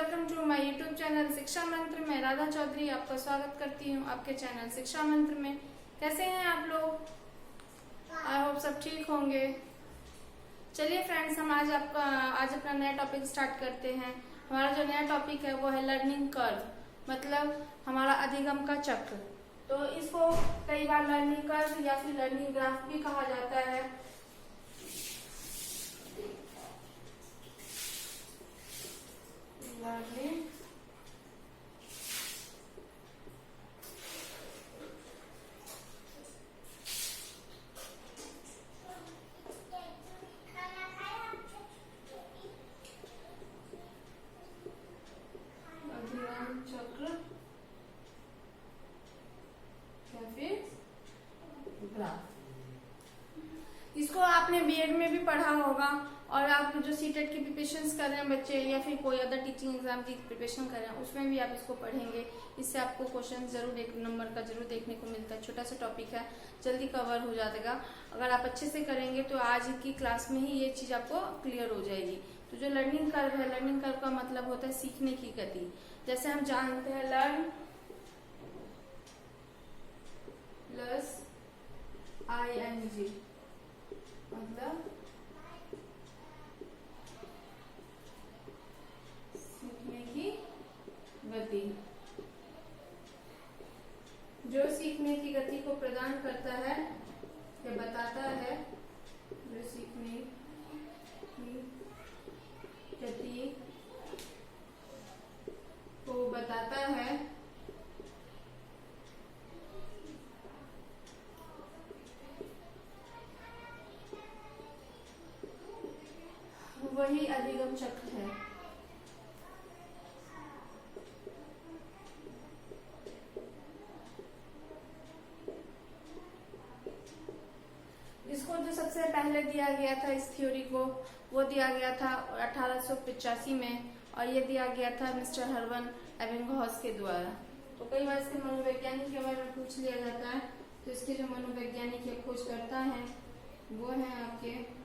Welcome to my YouTube channel Shiksha Mantra में। राधा चौधरी आपका स्वागत करती हूँ आपके चैनल शिक्षा मंत्र में। कैसे हैं आप लोग? आई होप सब ठीक होंगे। चलिए फ्रेंड्स, हम आज अपना नया टॉपिक स्टार्ट करते हैं। हमारा जो नया टॉपिक है वो है लर्निंग कर्व, मतलब हमारा अधिगम का चक्र। तो इसको कई बार लर्निंग कर्व या फिर लर्निंग ग्राफ भी कहा जाता है। लर्निंग अधिगम चक्र या फिर ग्राफ। इसको आपने बीएड में भी पढ़ा होगा, और आप जो सीटेट की प्रिपरेशन कर रहे हैं बच्चे या फिर कोई अदर टीचिंग एग्जाम की प्रिपरेशन कर रहे हैं उसमें भी आप इसको पढ़ेंगे। इससे आपको क्वेश्चन जरूर एक नंबर का जरूर देखने को मिलता है। छोटा सा टॉपिक है, जल्दी कवर हो जाएगा। अगर आप अच्छे से करेंगे तो आज की क्लास में ही ये चीज आपको क्लियर हो जाएगी। तो जो लर्निंग कर्व है, लर्निंग कर्व का मतलब होता है सीखने की गति। जैसे हम जानते हैं लर्न प्लस ING मतलब सीखने की गति। जो सीखने की गति को प्रदान करता है या बताता है, जो सीखने की गति को बताता है वही अधिगम चक्र है। इसको जो सबसे पहले दिया गया था, इस थ्योरी को, वो दिया गया था 1885 में, और ये दिया गया था मिस्टर हर्वन एबिंगहॉस के द्वारा। तो कई बार इसके मनोवैज्ञानिक के बारे में पूछ लिया जाता है। तो इसके जो मनोवैज्ञानिक या खोजकर्ता हैं वो हैं आपके,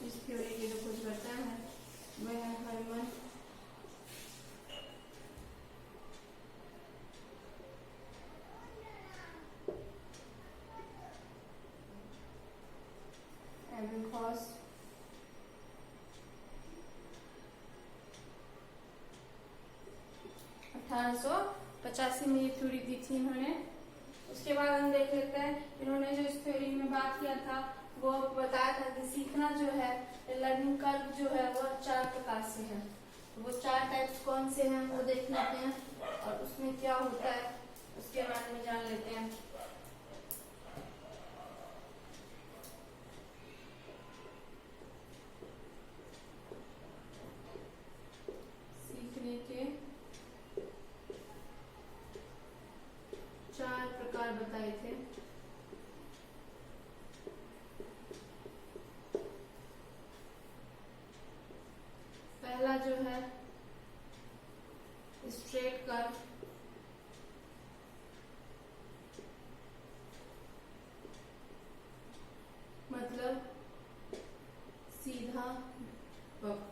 इस थ्योरी के जो खोजकर्ता हैं वह है हर्मन एबिंगहॉस। $1885 में ये थ्योरी दी थी इन्होंने। उसके बाद हम देख लेते हैं इन्होंने जो इस थ्योरी में बात किया था वो बताया था कि सीखना जो है, लर्निंग कर्व जो है वो 4 प्रकार से है। तो वो 4 टाइप्स कौन से हैं वो देख लेते हैं, और उसमें क्या होता है उसके बारे में जान लेते हैं। सीखने के 4 प्रकार बताए थे। पहला जो है स्ट्रेट कर्व, मतलब सीधा वक्र।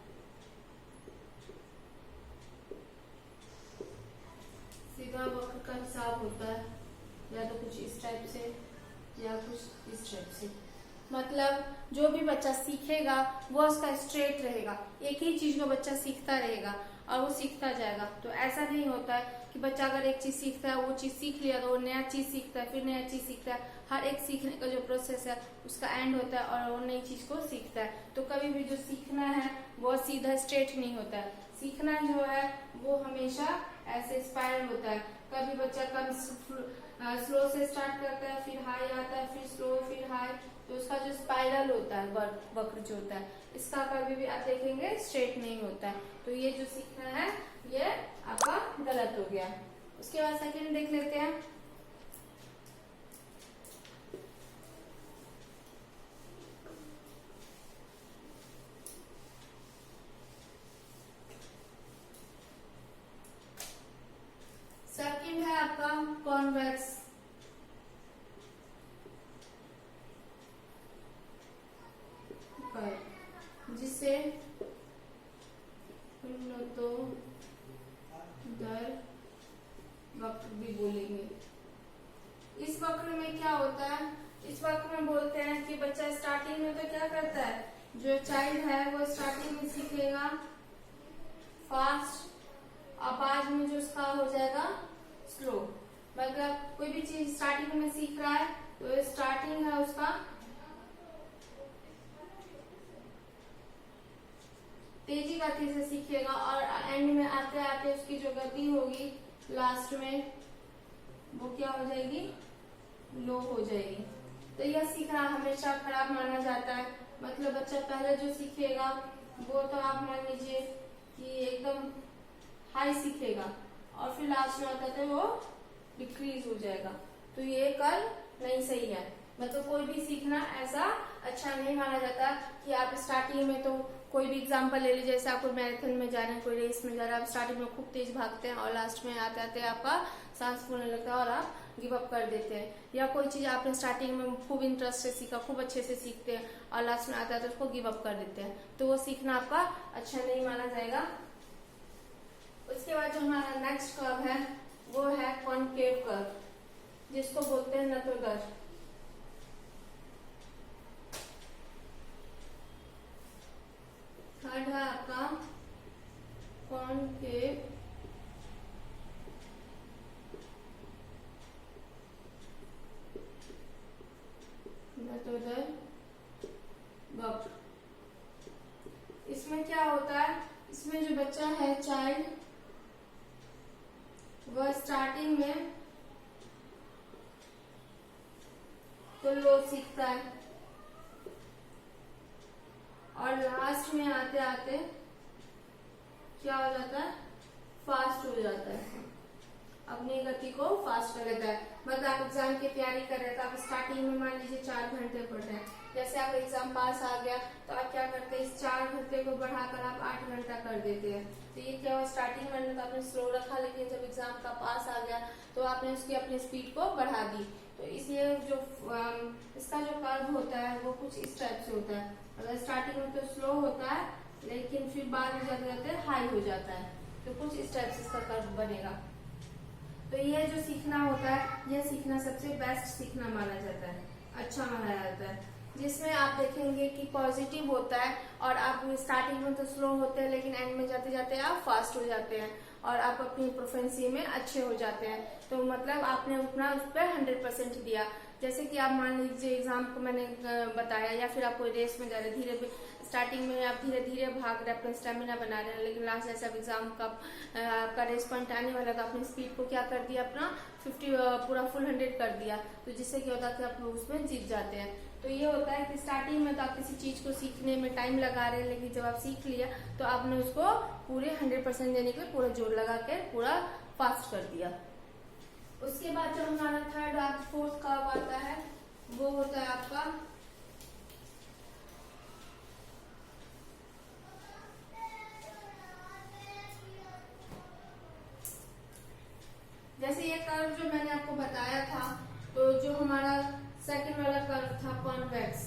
सीधा वक्र का हिसाब होता है या तो कुछ इस टाइप से या कुछ इस टाइप से। मतलब जो भी बच्चा सीखेगा वो उसका स्ट्रेट रहेगा, एक ही चीज को बच्चा सीखता रहेगा और वो सीखता जाएगा। तो ऐसा नहीं होता है कि बच्चा अगर एक चीज सीखता है, वो चीज सीख लिया तो वो नया चीज सीखता है, फिर नया चीज सीखता है। हर एक सीखने का जो प्रोसेस है उसका एंड होता है और वो नई चीज को सीखता है। तो कभी भी जो सीखना है वो सीधा स्ट्रेट नहीं होता है। सीखना जो है वो हमेशा ऐसे स्पाइरल होता है। कभी बच्चा कम स्लो से स्टार्ट करता है, फिर हाई आता है, फिर स्लो, फिर हाई। तो उसका जो स्पाइरल होता है, वक्र जो होता है, इसका कभी भी आप देखेंगे स्ट्रेट नहीं होता है। तो ये जो सीखना है ये आपका गलत हो गया। उसके बाद सेकंड देख लेते हैं। सेकंड है आपका कॉन्वेक्स जिसे उन्नतो दर वक्र भी बोलेंगे। इस वक्र में क्या होता है, इस वक्र में बोलते हैं कि बच्चा स्टार्टिंग में तो क्या करता है, जो चाइल्ड है वो स्टार्टिंग में सीखेगा फास्ट, और बाद में जो उसका हो जाएगा स्लो। मतलब कोई भी चीज स्टार्टिंग में सीख रहा है तो स्टार्टिंग है उसका तेजी गति से सीखेगा, और एंड में आते आते उसकी जो गति होगी लास्ट में वो क्या हो जाएगी, लो हो जाएगी। तो यह सीखना हमेशा खराब माना जाता है। मतलब बच्चा पहले जो सीखेगा वो तो आप मान लीजिए कि एकदम हाई सीखेगा, और फिर लास्ट में आता है वो डिक्रीज हो जाएगा। तो ये कर नहीं सही है। मतलब कोई भी सीखना ऐसा अच्छा नहीं माना जाता कि आप स्टार्टिंग में तो कोई भी एग्जांपल ले लीजिए, जैसे आपको मैराथन में जा रहे हैं, कोई रेस में जा रहे हैं, आप स्टार्टिंग में खूब तेज भागते हैं और लास्ट में आते आते आपका सांस फूलने लगता है और आप गिव अप कर देते हैं। या कोई चीज आपने स्टार्टिंग में खूब इंटरेस्ट से सीखा, खूब अच्छे से सीखते हैं और लास्ट में आता है तो उसको गिव अप कर देते हैं, तो वो सीखना आपका अच्छा नहीं माना जाएगा। उसके बाद जो हमारा नेक्स्ट कर्व है वो है कॉनकेव कर्व, जिसको बोलते हैं नतोदर। थर्ड है आपका कॉनकेव नतोदर वक्र। इसमें क्या होता है, इसमें जो बच्चा है चाइल्ड वह स्टार्टिंग में तो लो सीखता है और लास्ट में आते आते क्या हो जाता है, फास्ट हो जाता है, अपनी गति को फास्ट कर लेता है। मतलब आप एग्जाम की तैयारी कर रहे हैं तो आप स्टार्टिंग में मान लीजिए 4 घंटे पढ़ रहे हैं, जैसे आप एग्जाम पास आ गया तो आप क्या करते हैं, इस 4 घंटे को बढ़ाकर आप 8 घंटा कर देते हैं। तो ये क्या हुआ, स्टार्टिंग में तो आपने स्लो रखा, लेकिन जब एग्जाम का पास आ गया तो आपने उसकी अपनी स्पीड को बढ़ा दी। तो इसलिए जो इसका जो कर्व होता है वो कुछ इस टाइप से होता है। अगर स्टार्टिंग में तो स्लो होता है लेकिन फिर बाद में जाते जाते हाई हो जाता है, तो कुछ इस टाइप से इसका कर्व बनेगा। तो ये जो सीखना होता है, यह सीखना सबसे बेस्ट सीखना माना जाता है, अच्छा माना जाता है, जिसमें आप देखेंगे कि पॉजिटिव होता है और आप स्टार्टिंग में तो स्लो होते हैं लेकिन एंड में जाते जाते आप फास्ट हो जाते हैं और आप अपनी प्रोफेंसी में अच्छे हो जाते हैं। तो मतलब आपने अपना उस पर 100% दिया। जैसे कि आप मान लीजिए एग्जाम को मैंने बताया, या फिर आप कोई रेस में जा रहे, धीरे स्टार्टिंग में आप धीरे धीरे भाग रहे, अपना स्टेमिना बना रहे हैं, लेकिन लास्ट जैसे एग्जाम का आपका रेस पॉइंट आने वाला तो अपनी स्पीड को क्या कर दिया, अपना 50 पूरा फुल 100 कर दिया, तो जिससे क्या होता है कि आप उसमें जीत जाते हैं। तो ये होता है कि स्टार्टिंग में तो आप किसी चीज को सीखने में टाइम लगा रहे हैं, लेकिन जब आप सीख लिया तो आपने उसको पूरे 100% देने के लिए पूरा जोर लगा के पूरा फास्ट कर दिया। उसके बाद जो हमारा थर्ड और फोर्थ कर्व आता है वो होता है आपका जैसे ये कर्व जो मैंने आपको बताया था, तो जो हमारा सेकंड वाला कर्व था कॉन्वेक्स,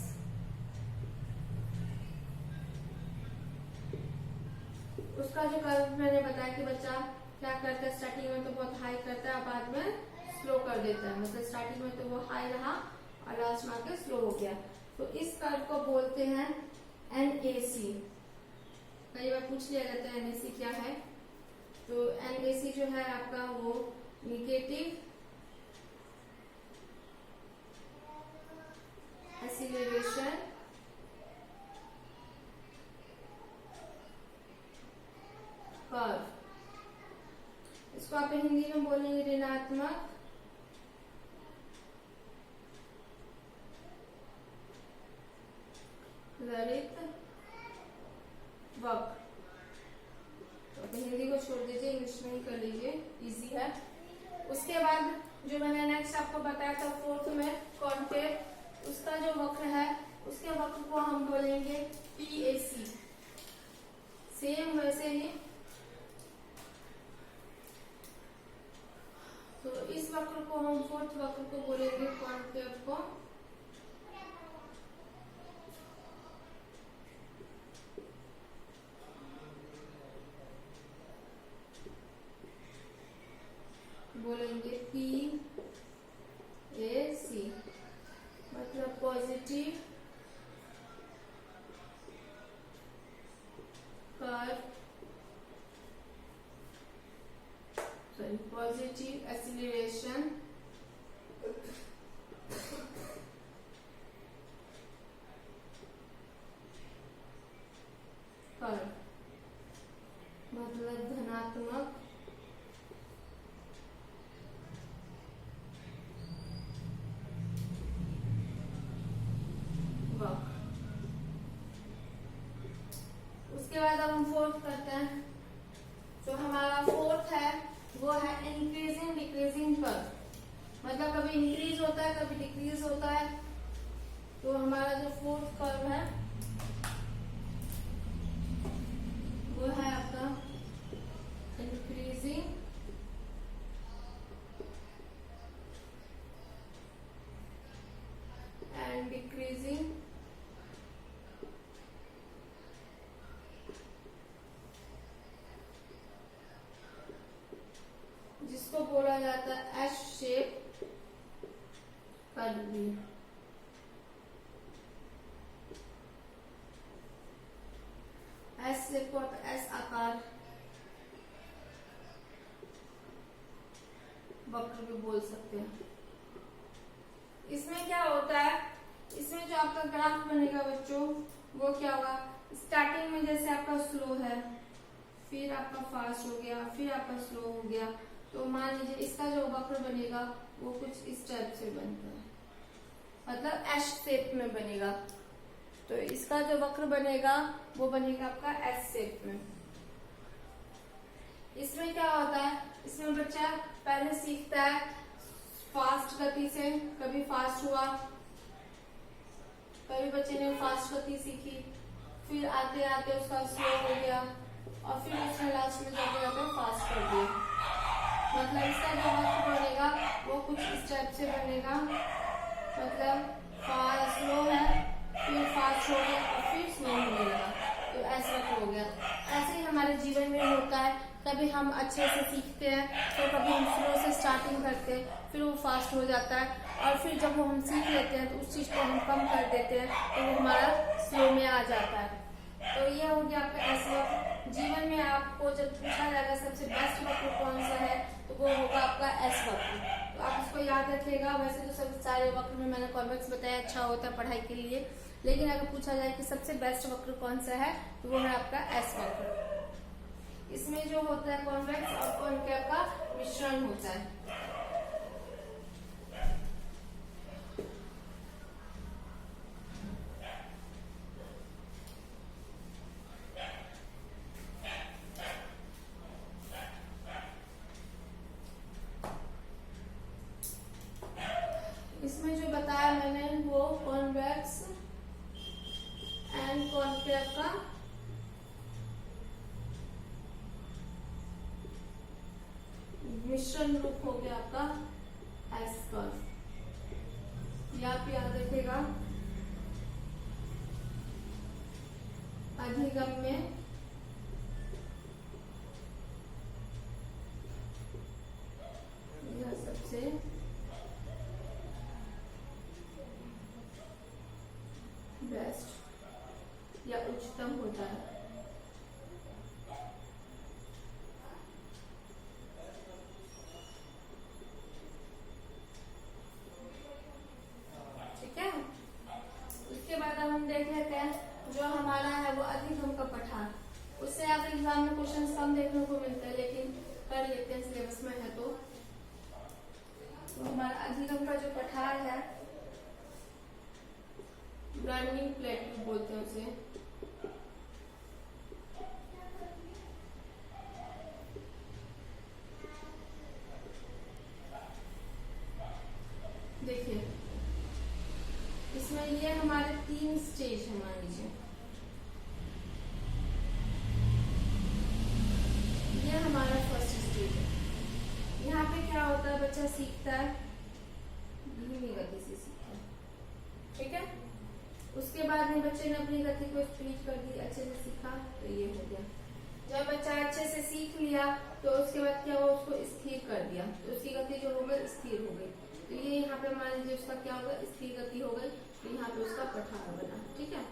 उसका जो कर्व मैंने बताया कि बच्चा क्या करता है, स्टार्टिंग में तो बहुत हाई करता है, बाद में स्लो कर देता है। मतलब स्टार्टिंग में तो वो हाई रहा और लास्ट में आके स्लो हो गया। तो इस कर्व को बोलते हैं NAC। कई बार पूछ लिया जाता है NAC क्या है, तो NAC जो है आपका वो नेगेटिव एक्सीलरेशन कर्व। इसको आप हिंदी में बोलेंगे ऋणात्मक त्वरित वक्र। तो हिंदी को छोड़ दीजिए, इंग्लिश में ही कर लीजिए, इजी है। उसके बाद जो मैंने नेक्स्ट आपको बताया था फोर्थ में कॉन्केव, उसका जो वक्र है उसके वक्र को हम बोलेंगे PAC। सेम वैसे ही तो इस वक्र को हम फोर्थ वक्र को बोलेंगे कॉन्केव को पॉजिटिव एक्सीलरेशन पर, मतलब धनात्मक वक्र। उसके बाद अब हम फोर्थ करते हैं। जो हमारा फोर्थ है वो है इंक्रीजिंग डिक्रीजिंग कर्व, मतलब कभी इंक्रीज होता है कभी डिक्रीज होता है। तो हमारा जो फोर्थ कर्व है वो है आपका इंक्रीजिंग एंड डिक्रीजिंग जिसको बोला जाता है एस शेप कर्व भी। एस शेप को एस आकार वक्र भी बोल सकते हैं। इसमें क्या होता है, इसमें जो आपका ग्राफ बनेगा बच्चों वो क्या होगा, स्टार्टिंग में जैसे आपका स्लो है, फिर आपका फास्ट हो गया, फिर आपका स्लो हो गया। तो मान लीजिए इसका जो वक्र बनेगा वो कुछ इस टाइप से बनता है, मतलब एस शेप में बनेगा। तो इसका जो वक्र बनेगा वो बनेगा आपका एस शेप में। इसमें क्या होता है, इसमें बच्चा पहले सीखता है फास्ट गति से, कभी फास्ट हुआ, कभी बच्चे ने फास्ट गति सीखी, फिर आते आते उसका स्लो हो गया और फिर उसने लास्ट में जाते जाते फास्ट कर दिया। मतलब इसका जो वक्र बनेगा वो कुछ इस टाइप से बनेगा, मतलब स्लो है फिर फास्ट हो गया और फिर स्लो होने लगा, तो ऐसा वक्र हो गया। ऐसे ही हमारे जीवन में होता है, कभी हम अच्छे से सीखते हैं तो कभी हम स्लो से स्टार्टिंग करते हैं, फिर वो फास्ट हो जाता है, और फिर जब वो हम सीख लेते हैं तो उस चीज को हम कम कर देते हैं तो वो हमारा स्लो में आ जाता है। तो ये हो गया आपका एस वक्र। जीवन में आपको जब पूछा जाएगा सबसे बेस्ट वक्र कौन सा है तो वो होगा आपका एस वक्र। तो आप इसको याद रखिएगा। वैसे तो सब सारे वक्र में मैंने कॉन्वेक्स बताया, अच्छा होता है पढ़ाई के लिए, लेकिन अगर पूछा जाए कि सबसे बेस्ट वक्र कौन सा है तो वो है आपका एस वक्र। इसमें जो होता है कॉन्वेक्स और कॉनकेव का मिश्रण होता है। इसमें जो बताया मैंने वो कॉन्वेक्स एंड कॉनकेव का मिश्रण रूप हो गया आपका एस कर्व। ये आप याद रखिएगा। अधिगम में यह सबसे बेस्ट या उच्चतम होता है। ठीक है, उसके बाद अब हम देख लेते हैं जो हमारा है वो अधिगम का पठार। उससे आप एग्जाम में क्वेश्चन कम देखने को मिलते हैं, लेकिन कर लेते हैं सिलेबस में है। तो हमारा अधिगम का जो पठार है, ब्रांडिंग प्लेट बोलते हैं उसे। देखिए इसमें ये हमारे 3 स्टेज है। मान लीजिए ये हमारा फर्स्ट स्टेज है। यहाँ पे क्या होता है, बच्चा सीखता है धीमी गति से सीखता है, ठीक है। उसके बाद में बच्चे ने अपनी गति को स्पीड कर दी, अच्छे से सीखा, तो ये हो गया। जब बच्चा अच्छे से सीख लिया तो उसके बाद क्या हुआ, उसको स्थिर कर दिया, तो उसकी गति जो हो गई स्थिर हो गई। तो ये यहाँ पे मान लीजिए उसका क्या होगा, स्थिर गति हो गई, तो यहाँ पे उसका पठार बना, ठीक है।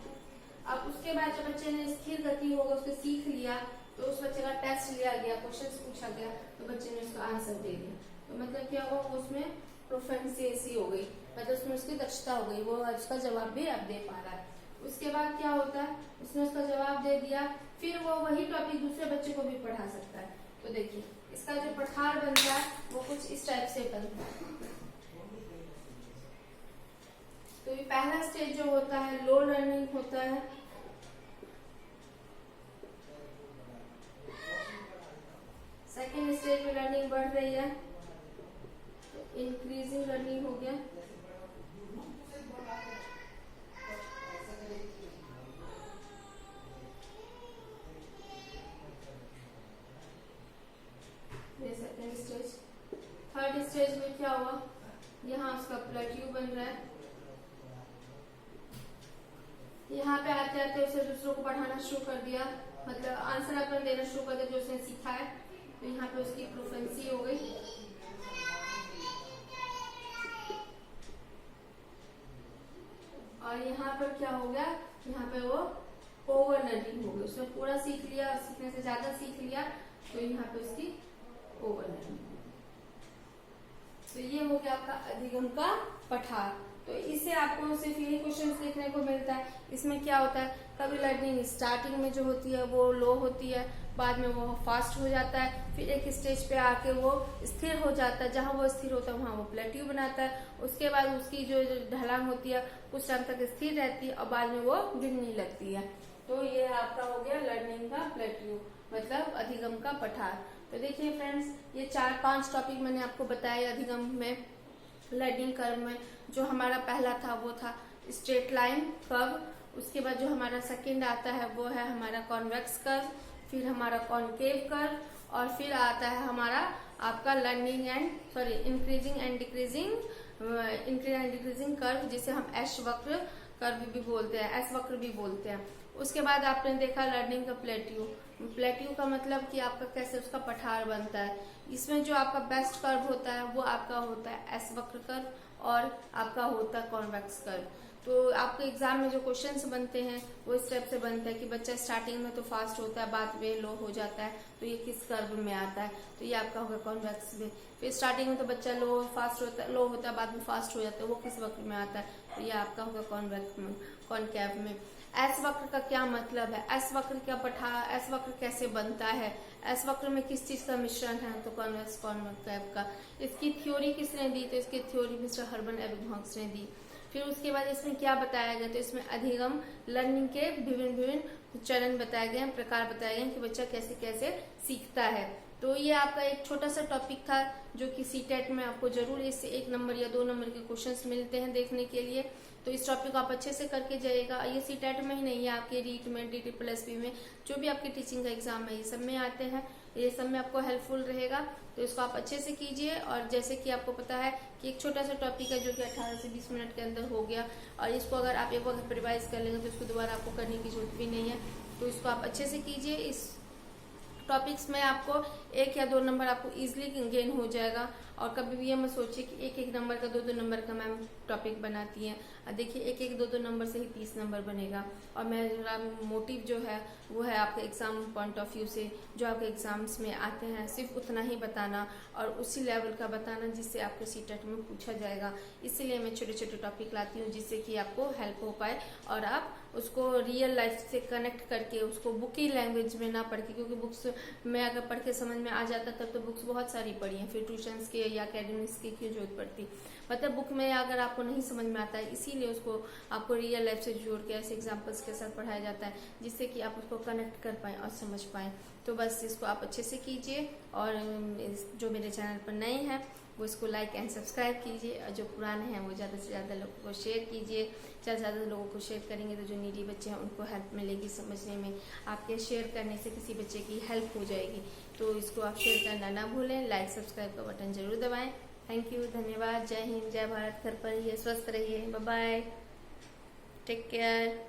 अब उसके बाद जब बच्चे ने स्थिर गति होगा उसको सीख लिया, तो उस बच्चे का टेस्ट लिया गया, क्वेश्चन पूछा गया, तो बच्चे ने उसका आंसर दे दिया, तो मतलब क्या हुआ, वो उसमें प्रोफिशिएंसी हो गई, मतलब उसमें उसकी दक्षता हो गई, वो उसका जवाब भी अब दे पा रहा है। उसके बाद क्या होता है, उसने उसका जवाब दे दिया, फिर वो वही टॉपिक दूसरे बच्चे को भी पढ़ा सकता है। तो देखिए इसका जो पठार बनता है वो कुछ इस टाइप से बनता है। तो ये पहला स्टेज जो होता है लो लर्निंग होता है, सेकेंड स्टेज में लर्निंग बढ़ रही है तो इंक्रीजिंग लर्निंग हो गया, ये सेकेंड स्टेज। थर्ड स्टेज में क्या हुआ, यहाँ उसका प्लेट्यू बन रहा है, यहाँ पे आते आते उसे दूसरों को पढ़ाना शुरू कर दिया, मतलब आंसर अपन देना शुरू कर दिया जो उसने सीखा है, तो यहाँ पे उसकी प्रोफिशिएंसी हो गई। और यहाँ पर क्या हो गया, यहाँ पे वो ओवर लर्निंग हो गई, उसने पूरा सीख लिया, सीखने से ज्यादा सीख लिया, तो यहाँ पे उसकी ओवर लर्निंग। तो ये हो गया आपका अधिगम का पठार। तो इससे आपको सिर्फ यही क्वेश्चन देखने को मिलता है। इसमें क्या होता है, कभी लर्निंग स्टार्टिंग में जो होती है वो लो होती है, बाद में वो फास्ट हो जाता है, फिर एक स्टेज पे आके वो स्थिर हो जाता है, जहां वो स्थिर होता है वहां वो प्लेट्यू बनाता है, उसके बाद उसकी जो ढलान होती है कुछ टाइम तक स्थिर रहती है और बाद में वो गिरने लगती है। तो ये आपका हो गया लर्निंग का प्लेट्यू, मतलब अधिगम का पठार। तो देखिए फ्रेंड्स, ये 4-5 टॉपिक मैंने आपको बताया अधिगम में, लर्निंग कर्व में। जो हमारा पहला था वो था स्ट्रेट लाइन कर्व, उसके बाद जो हमारा सेकंड आता है वो है हमारा कॉन्वेक्स कर्व, फिर हमारा कॉनकेव कर्व, और फिर आता है हमारा आपका learning and increasing and decreasing curve, जिसे हम एस वक्र कर्व भी बोलते हैं, एस वक्र भी बोलते हैं। उसके बाद आपने देखा लर्निंग का प्लेट्यू। प्लेट्यू का मतलब कि आपका कैसे उसका पठार बनता है। इसमें जो आपका बेस्ट कर्व होता है वो आपका होता है एस वक्र कर्व और आपका होता है कॉन्वेक्स कर्व। तो आपके एग्जाम में जो क्वेश्चंस बनते हैं वो इस टाइप से बनता है कि बच्चा स्टार्टिंग में तो फास्ट होता है, बाद में लो हो जाता है, तो ये किस कर्व में आता है, तो ये आपका होगा कॉन्वेक्स में। फिर स्टार्टिंग में तो बच्चा लो होता है, बाद में फास्ट हो जाता है, वो किस वक्र में आता है, तो ये आपका होगा कॉन्वेक्स में, कॉनकेव में। एस वक्र का क्या मतलब है, एस वक्र क्या पठार, एस वक्र कैसे बनता है, एस वक्र में किस चीज का मिश्रण है, तो कॉन्वेक्स कॉनकेव का। इसकी थ्योरी किसने दी, तो इसकी थ्योरी मिस्टर हर्बन एबिंगहॉस ने दी। फिर उसके बाद इसमें क्या बताया गया, तो इसमें अधिगम लर्निंग के विभिन्न चरण बताए गए हैं, प्रकार बताए गए हैं कि बच्चा कैसे कैसे सीखता है। तो ये आपका एक छोटा सा टॉपिक था जो कि सीटेट में आपको जरूर इससे 1 नंबर या 2 नंबर के क्वेश्चंस मिलते हैं देखने के लिए। तो इस टॉपिक को आप अच्छे से करके जाइएगा। ये सीटेट में ही नहीं है, आपके रीट में, DTSSB में, जो भी आपके टीचिंग का एग्जाम है, ये सब में आते हैं, ये सब में आपको हेल्पफुल रहेगा। तो इसको आप अच्छे से कीजिए। और जैसे कि आपको पता है कि एक छोटा सा टॉपिक है जो कि 18 से 20 मिनट के अंदर हो गया, और इसको अगर आप एक बार रिवाइज कर लेंगे तो इसको दोबारा आपको करने की जरूरत भी नहीं है। तो इसको आप अच्छे से कीजिए। इस टॉपिक्स में आपको 1 या 2 नंबर आपको इजीली गेन हो जाएगा। और कभी भी ये मत सोचिए कि 1-1 नंबर का 2-2 नंबर का मैम टॉपिक बनाती हैं। देखिए 1-1 2-2 नंबर से ही 30 नंबर बनेगा। और मेरा मोटिव जो है वो है आपके एग्जाम पॉइंट ऑफ व्यू से जो आपके एग्जाम्स में आते हैं सिर्फ उतना ही बताना और उसी लेवल का बताना जिससे आपको सीटेट में पूछा जाएगा। इसीलिए मैं छोटे छोटे टॉपिक लाती हूँ जिससे कि आपको हेल्प हो पाए और आप उसको रियल लाइफ से कनेक्ट करके उसको बुक की लैंग्वेज में ना पढ़ के, क्योंकि बुक्स में अगर पढ़ के समझ में आ जाता तब तो बुक्स बहुत सारी पढ़ी हैं, फिर ट्यूशंस के या अकेडमिक्स की क्यों जरूरत पड़ती। मतलब बुक में अगर आपको नहीं समझ में आता है इसीलिए उसको आपको रियल लाइफ से जोड़ के ऐसे एग्जाम्पल्स के साथ पढ़ाया जाता है जिससे कि आप उसको कनेक्ट कर पाए और समझ पाए। तो बस इसको आप अच्छे से कीजिए। और जो मेरे चैनल पर नए हैं वो इसको लाइक एंड सब्सक्राइब कीजिए, और जो पुराने हैं वो ज़्यादा से ज़्यादा लोगों को शेयर कीजिए। ज़्यादा से ज़्यादा लोगों को शेयर करेंगे तो जो नीडी बच्चे हैं उनको हेल्प मिलेगी समझने में। आपके शेयर करने से किसी बच्चे की हेल्प हो जाएगी। तो इसको आप शेयर करना ना भूलें, लाइक सब्सक्राइब का बटन जरूर दबाएं। थैंक यू, धन्यवाद। जय हिंद, जय भारत। घर पर रहिए, स्वस्थ रहिए। Bye bye, take care.